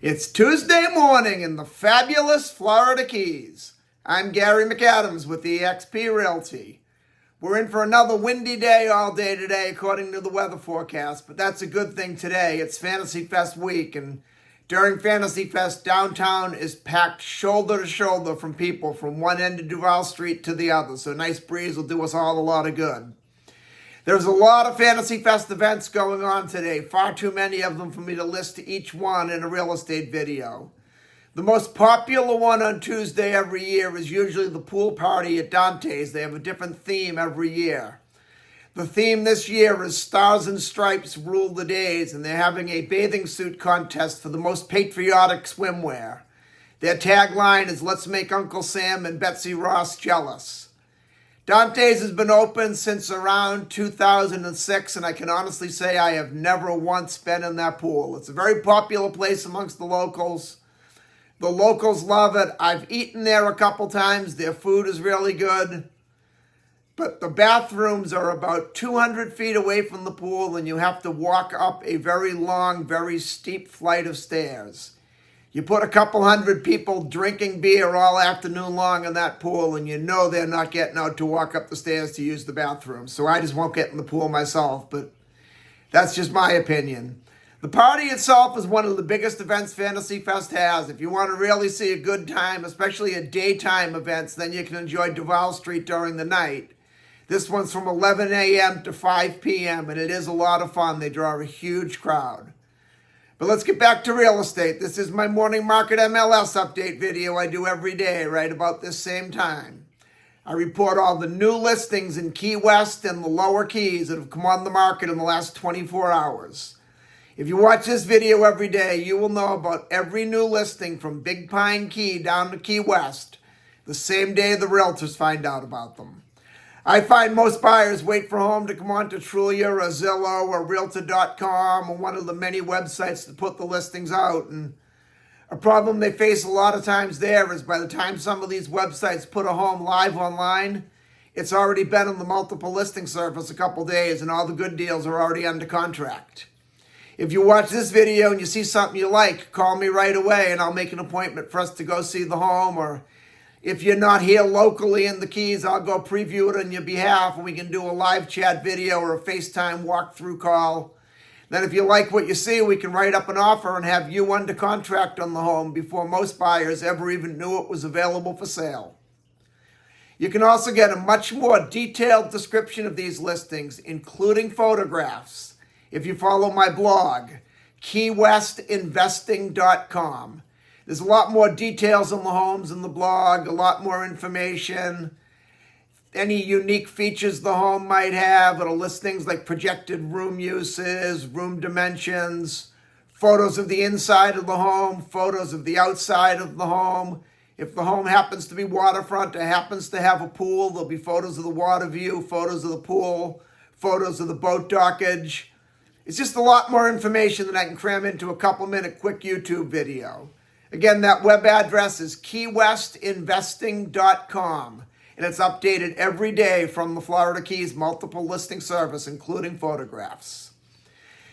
It's Tuesday morning in the fabulous Florida Keys. I'm Gary McAdams with eXp Realty. We're in for another windy day all day today according to the weather forecast, but that's a good thing today. It's Fantasy Fest week, and during Fantasy Fest, downtown is packed shoulder to shoulder from people from one end of Duval Street to the other, so a nice breeze will do us all a lot of good. There's a lot of Fantasy Fest events going on today, far too many of them for me to list each one in a real estate video. The most popular one on Tuesday every year is usually the pool party at Dante's. They have a different theme every year. The theme this year is Stars and Stripes Rule the Days, and they're having a bathing suit contest for the most patriotic swimwear. Their tagline is Let's Make Uncle Sam and Betsy Ross Jealous. Dante's has been open since around 2006, and I can honestly say I have never once been in that pool. It's a very popular place amongst the locals. The locals love it. I've eaten there a couple times. Their food is really good. But the bathrooms are about 200 feet away from the pool, and you have to walk up a very long, very steep flight of stairs. You put a couple hundred people drinking beer all afternoon long in that pool, and you know they're not getting out to walk up the stairs to use the bathroom. So I just won't get in the pool myself, but that's just my opinion. The party itself is one of the biggest events Fantasy Fest has. If you want to really see a good time, especially at daytime events, then you can enjoy Duval Street during the night. This one's from 11 a.m. to 5 p.m., and it is a lot of fun. They draw a huge crowd. But let's get back to real estate. This is my morning market MLS update video I do every day, right about this same time. I report all the new listings in Key West and the lower Keys that have come on the market in the last 24 hours. If you watch this video every day, you will know about every new listing from Big Pine Key down to Key West, the same day the realtors find out about them. I find most buyers wait for a home to come on to Trulia or Zillow or Realtor.com or one of the many websites to put the listings out. And a problem they face a lot of times there is by the time some of these websites put a home live online, it's already been on the multiple listing service a couple days and all the good deals are already under contract. If you watch this video and you see something you like, call me right away and I'll make an appointment for us to go see the home. Or if you're not here locally in the Keys, I'll go preview it on your behalf and we can do a live chat video or a FaceTime walkthrough call. Then if you like what you see, we can write up an offer and have you under contract on the home before most buyers ever even knew it was available for sale. You can also get a much more detailed description of these listings, including photographs, if you follow my blog, keywestinvesting.com. There's a lot more details on the homes in the blog, a lot more information, any unique features the home might have. It'll list things like projected room uses, room dimensions, photos of the inside of the home, photos of the outside of the home. If the home happens to be waterfront or happens to have a pool, there'll be photos of the water view, photos of the pool, photos of the boat dockage. It's just a lot more information than I can cram into a couple-minute quick YouTube video. Again, that web address is keywestinvesting.com, and it's updated every day from the Florida Keys multiple listing service, including photographs.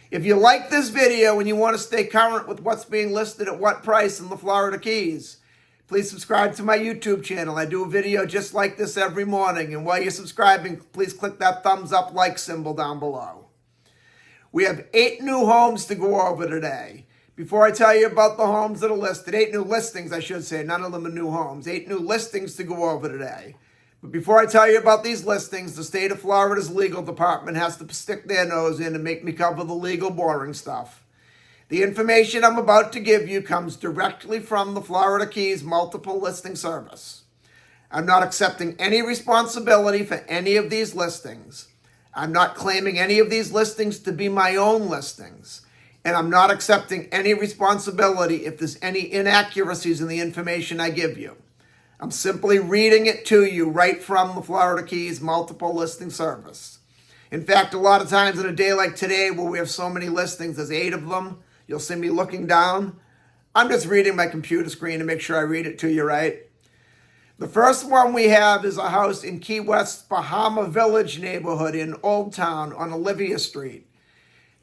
If you like this video and you want to stay current with what's being listed at what price in the Florida Keys, please subscribe to my YouTube channel. I do a video just like this every morning, and while you're subscribing, please click that thumbs up like symbol down below. We have 8 new homes to go over today. Before I tell you about the homes that are listed, 8 new listings, I should say, none of them are new homes, 8 new listings to go over today. But before I tell you about these listings, the state of Florida's legal department has to stick their nose in and make me cover the legal boring stuff. The information I'm about to give you comes directly from the Florida Keys multiple listing service. I'm not accepting any responsibility for any of these listings. I'm not claiming any of these listings to be my own listings. And I'm not accepting any responsibility if there's any inaccuracies in the information I give you. I'm simply reading it to you right from the Florida Keys multiple listing service. In fact, a lot of times in a day like today where we have so many listings, there's 8 of them, you'll see me looking down. I'm just reading my computer screen to make sure I read it to you right. The first one we have is a house in Key West's Bahama Village neighborhood in Old Town on Olivia Street.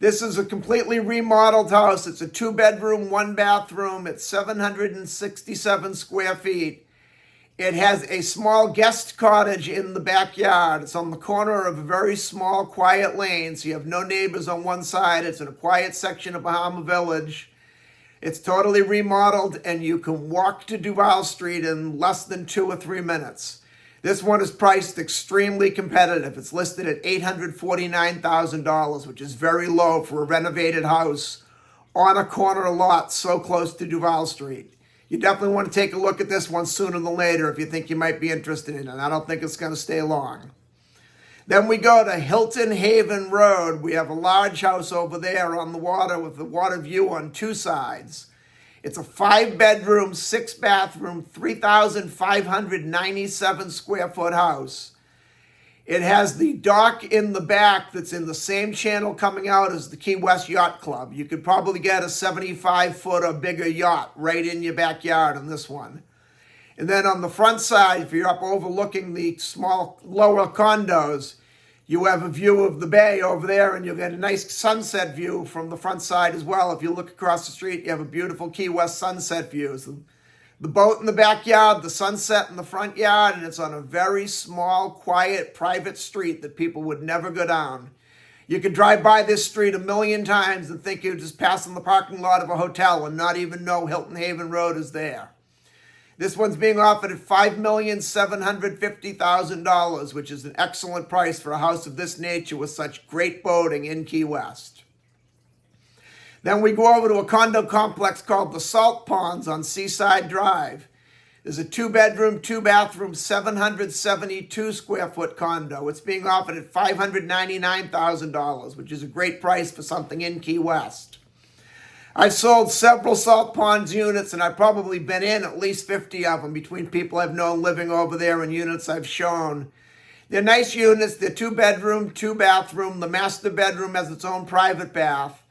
This is a completely remodeled house. It's a 2-bedroom, 1-bathroom. It's 767 square feet. It has a small guest cottage in the backyard. It's on the corner of a very small, quiet lane, so you have no neighbors on one side. It's in a quiet section of Bahama Village. It's totally remodeled, and you can walk to Duval Street in less than 2 or 3 minutes. This one is priced extremely competitive. It's listed at $849,000, which is very low for a renovated house on a corner lot so close to Duval Street. You definitely want to take a look at this one sooner than later if you think you might be interested in it. I don't think it's going to stay long. Then we go to Hilton Haven Road. We have a large house over there on the water with the water view on 2 sides. It's a 5-bedroom, 6-bathroom, 3,597 square foot house. It has the dock in the back that's in the same channel coming out as the Key West Yacht Club. You could probably get a 75-foot or bigger yacht right in your backyard on this one. And then on the front side, if you're up overlooking the small lower condos, you have a view of the bay over there, and you'll get a nice sunset view from the front side as well. If you look across the street, you have a beautiful Key West sunset view. So the boat in the backyard, the sunset in the front yard, and it's on a very small, quiet, private street that people would never go down. You could drive by this street 1,000,000 times and think you're just passing the parking lot of a hotel and not even know Hilton Haven Road is there. This one's being offered at $5,750,000, which is an excellent price for a house of this nature with such great boating in Key West. Then we go over to a condo complex called the Salt Ponds on Seaside Drive. There's a 2-bedroom, 2-bathroom, 772 square foot condo. It's being offered at $599,000, which is a great price for something in Key West. I've sold several Salt Ponds units, and I've probably been in at least 50 of them between people I've known living over there and units I've shown. They're nice units. They're 2-bedroom, 2-bathroom. The master bedroom has its own private bath.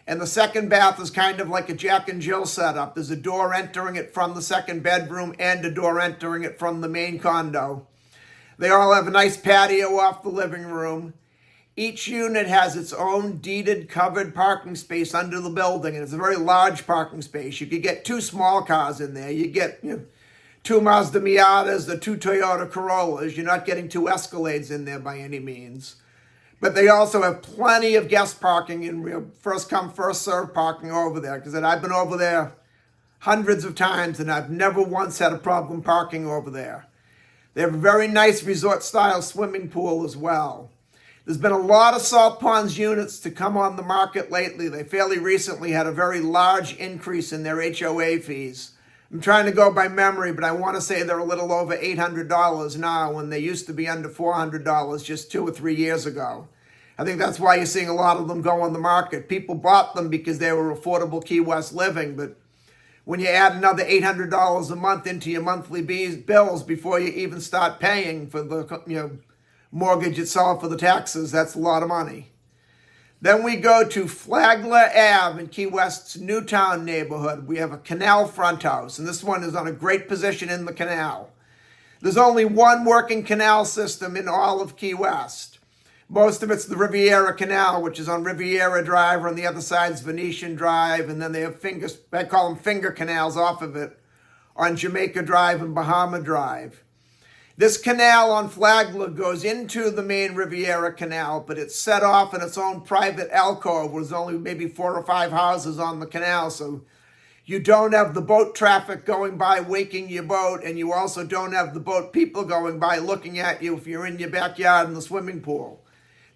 And the second bath is kind of like a Jack and Jill setup. There's a door entering it from the second bedroom and a door entering it from the main condo. They all have a nice patio off the living room. Each unit has its own deeded covered parking space under the building, and it's a very large parking space. You could get 2 small cars in there. You get 2 Mazda Miatas or 2 Toyota Corollas. You're not getting 2 Escalades in there by any means. But they also have plenty of guest parking and first come, first serve parking over there, because I've been over there hundreds of times, and I've never once had a problem parking over there. They have a very nice resort-style swimming pool as well. There's been a lot of Salt Ponds units to come on the market lately. They fairly recently had a very large increase in their HOA fees. I'm trying to go by memory, but I want to say they're a little over $800 now when they used to be under $400 just 2 or 3 years ago. I think that's why you're seeing a lot of them go on the market. People bought them because they were affordable Key West living, but when you add another $800 a month into your monthly bills before you even start paying for the mortgage itself for the taxes, that's a lot of money. Then we go to Flagler Ave in Key West's Newtown neighborhood. We have a canal front house, and this one is on a great position in the canal. There's only one working canal system in all of Key West. Most of it's the Riviera Canal, which is on Riviera Drive, or on the other side is Venetian Drive, and then they have I call them finger canals off of it, on Jamaica Drive and Bahama Drive. This canal on Flagler goes into the main Riviera Canal, but it's set off in its own private alcove. There's only maybe 4 or 5 houses on the canal, so you don't have the boat traffic going by waking your boat, and you also don't have the boat people going by looking at you if you're in your backyard in the swimming pool.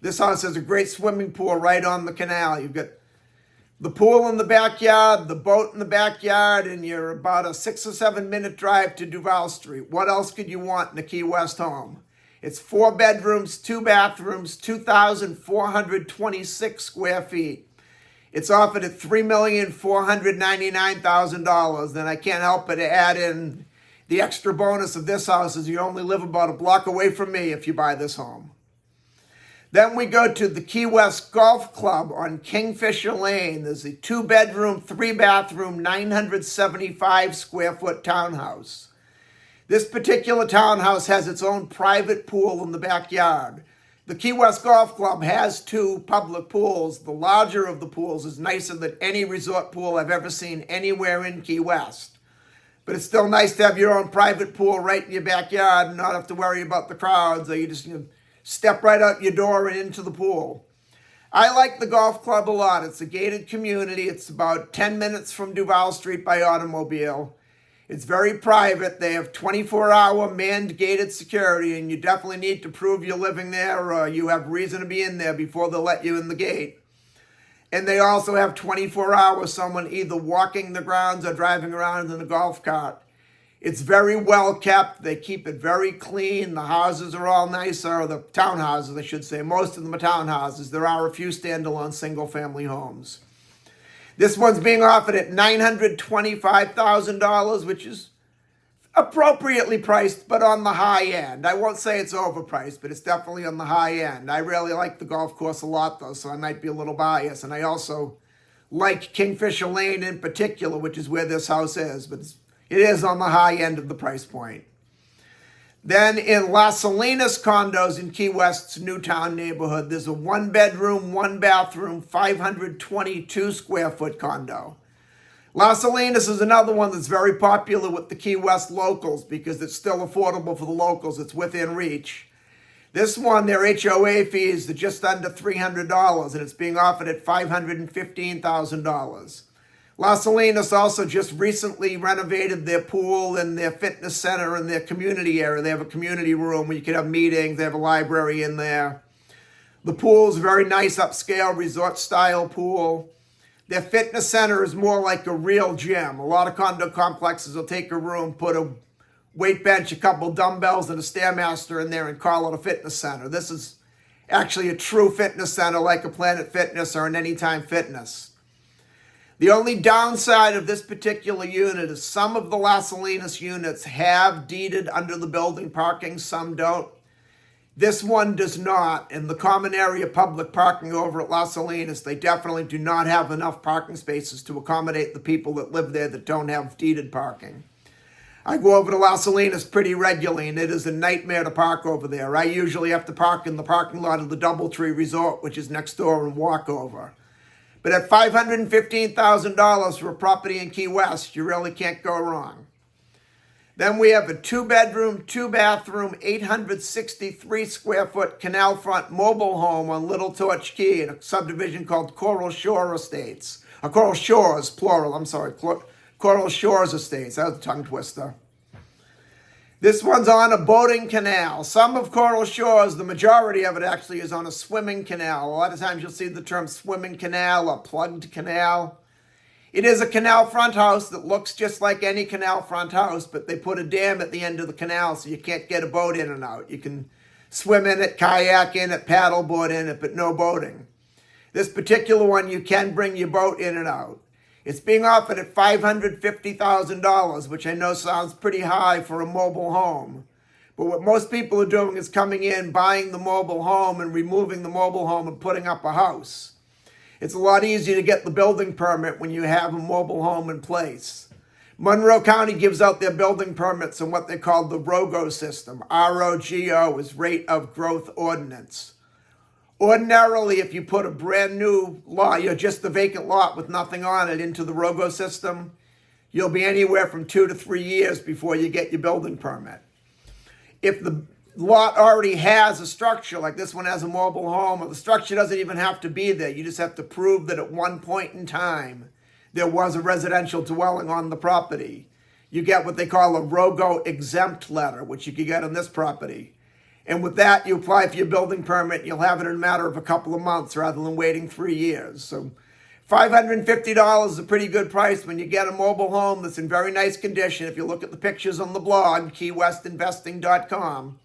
This house has a great swimming pool right on the canal. You've got the pool in the backyard, the boat in the backyard, and you're about a 6 or 7 minute drive to Duval Street. What else could you want in a Key West home? It's 4 bedrooms, 2 bathrooms, 2,426 square feet. It's offered at $3,499,000. Then I can't help but add in the extra bonus of this house is you only live about a block away from me if you buy this home. Then we go to the Key West Golf Club on Kingfisher Lane. There's a 2-bedroom, 3-bathroom, 975 square foot townhouse. This particular townhouse has its own private pool in the backyard. The Key West Golf Club has 2 public pools. The larger of the pools is nicer than any resort pool I've ever seen anywhere in Key West. But it's still nice to have your own private pool right in your backyard and not have to worry about the crowds, or you just step right out your door and into the pool. I like the golf club a lot. It's a gated community. It's about 10 minutes from Duval Street by automobile. It's very private. They have 24-hour manned gated security, and you definitely need to prove you're living there or you have reason to be in there before they'll let you in the gate. And they also have 24 hours someone either walking the grounds or driving around in a golf cart. It's very well kept. They keep it very clean. The houses are all nice, or the townhouses, I should say. Most of them are townhouses. There are a few standalone single-family homes. This one's being offered at $925,000, which is appropriately priced, but on the high end. I won't say it's overpriced, but it's definitely on the high end. I really like the golf course a lot, though, so I might be a little biased. And I also like Kingfisher Lane in particular, which is where this house is, but it is on the high end of the price point. Then in Las Salinas condos in Key West's Newtown neighborhood, there's a 1-bedroom, 1-bathroom, 522 square foot condo. Las Salinas is another one that's very popular with the Key West locals because it's still affordable for the locals. It's within reach. This one, their HOA fees are just under $300, and it's being offered at $515,000. Las Salinas also just recently renovated their pool and their fitness center and their community area. They have a community room where you can have meetings. They have a library in there. The pool is a very nice upscale resort-style pool. Their fitness center is more like a real gym. A lot of condo complexes will take a room, put a weight bench, a couple dumbbells, and a Stairmaster in there and call it a fitness center. This is actually a true fitness center like a Planet Fitness or an Anytime Fitness. The only downside of this particular unit is some of the Las Salinas units have deeded under the building parking, some don't. This one does not. In the common area public parking over at Las Salinas, they definitely do not have enough parking spaces to accommodate the people that live there that don't have deeded parking. I go over to Las Salinas pretty regularly, and it is a nightmare to park over there. I usually have to park in the parking lot of the Doubletree Resort, which is next door, and walk over. But at $515,000 for a property in Key West, you really can't go wrong. Then we have a 2-bedroom, 2-bathroom, 863 square foot canal front mobile home on Little Torch Key in a subdivision called Coral Shore Estates. Coral Shores, plural, I'm sorry. Coral Shores Estates, that was a tongue twister. This one's on a boating canal. Some of Coral Shores, the majority of it actually is on a swimming canal. A lot of times you'll see the term swimming canal or plugged canal. It is a canal front house that looks just like any canal front house, but they put a dam at the end of the canal so you can't get a boat in and out. You can swim in it, kayak in it, paddleboard in it, but no boating. This particular one, you can bring your boat in and out. It's being offered at $550,000, which I know sounds pretty high for a mobile home. But what most people are doing is coming in, buying the mobile home and removing the mobile home and putting up a house. It's a lot easier to get the building permit when you have a mobile home in place. Monroe County gives out their building permits in what they call the ROGO system. ROGO is Rate of Growth Ordinance. Ordinarily, if you put a brand new lot, just a vacant lot with nothing on it into the ROGO system, you'll be anywhere from 2 to 3 years before you get your building permit. If the lot already has a structure, like this one has a mobile home, or the structure doesn't even have to be there, you just have to prove that at one point in time there was a residential dwelling on the property. You get what they call a ROGO exempt letter, which you can get on this property. And with that, you apply for your building permit, and you'll have it in a matter of a couple of months rather than waiting 3 years. So $550 is a pretty good price when you get a mobile home that's in very nice condition. If you look at the pictures on the blog, keywestinvesting.com,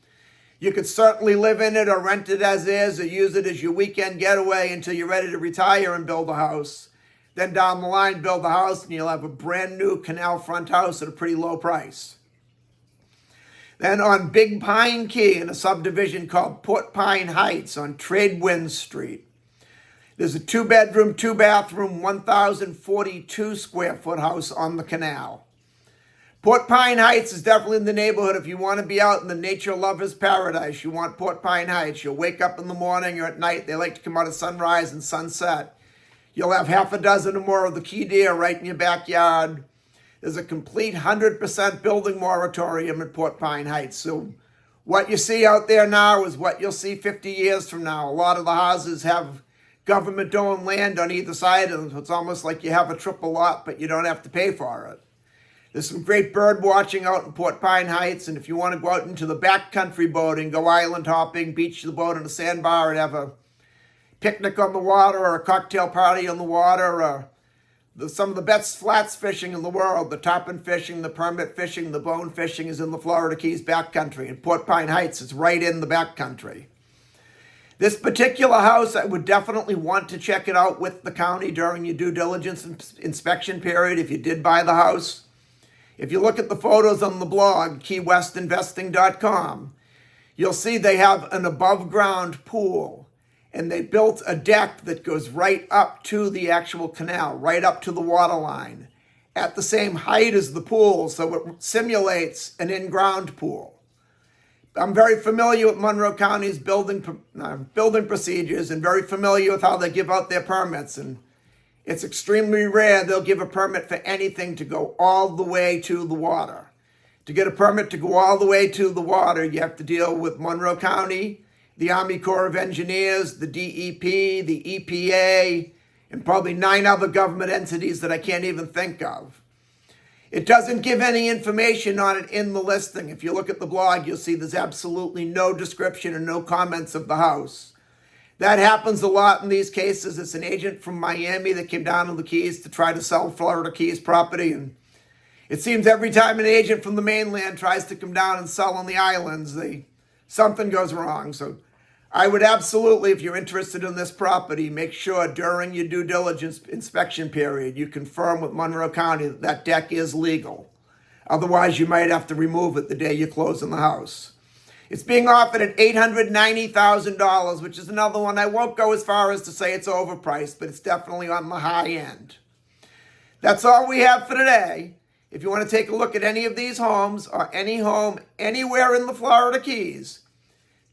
you could certainly live in it or rent it as is or use it as your weekend getaway until you're ready to retire and build a house. Then down the line, build a house, and you'll have a brand new canal front house at a pretty low price. Then on Big Pine Key in a subdivision called Port Pine Heights on Tradewind Street, there's a 2-bedroom, 2-bathroom, 1,042 square foot house on the canal. Port Pine Heights is definitely in the neighborhood. If you want to be out in the nature lover's paradise, you want Port Pine Heights. You'll wake up in the morning or at night. They like to come out at sunrise and sunset. You'll have half a dozen or more of the key deer right in your backyard. There's a complete 100% building moratorium at Port Pine Heights. So what you see out there now is what you'll see 50 years from now. A lot of the houses have government-owned land on either side of them. So it's almost like you have a triple lot, but you don't have to pay for it. There's some great bird watching out in Port Pine Heights. And if you want to go out into the backcountry boating, go island hopping, beach the boat on a sandbar and have a picnic on the water or a cocktail party on the water, or some of the best flats fishing in the world, the tarpon fishing, the permit fishing, the bone fishing is in the Florida Keys backcountry. And Port Pine Heights is right in the backcountry. This particular house, I would definitely want to check it out with the county during your due diligence inspection period if you did buy the house. If you look at the photos on the blog, keywestinvesting.com, you'll see they have an above-ground pool. And they built a deck that goes right up to the actual canal, right up to the water line, at the same height as the pool, so it simulates an in-ground pool. I'm very familiar with Monroe County's building procedures and very familiar with how they give out their permits. And it's extremely rare they'll give a permit for anything to go all the way to the water. To get a permit to go all the way to the water, you have to deal with Monroe County, the Army Corps of Engineers, the DEP, the EPA, and probably 9 other government entities that I can't even think of. It doesn't give any information on it in the listing. If you look at the blog, you'll see there's absolutely no description and no comments of the house. That happens a lot in these cases. It's an agent from Miami that came down to the Keys to try to sell Florida Keys property. And it seems every time an agent from the mainland tries to come down and sell on the islands, something goes wrong. So I would absolutely, if you're interested in this property, make sure during your due diligence inspection period, you confirm with Monroe County that that deck is legal. Otherwise, you might have to remove it the day you close on the house. It's being offered at $890,000, which is another one. I won't go as far as to say it's overpriced, but it's definitely on the high end. That's all we have for today. If you want to take a look at any of these homes or any home anywhere in the Florida Keys,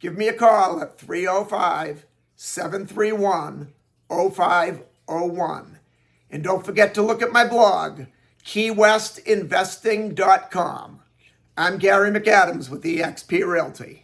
give me a call at 305-731-0501. And don't forget to look at my blog, keywestinvesting.com. I'm Gary McAdams with eXp Realty.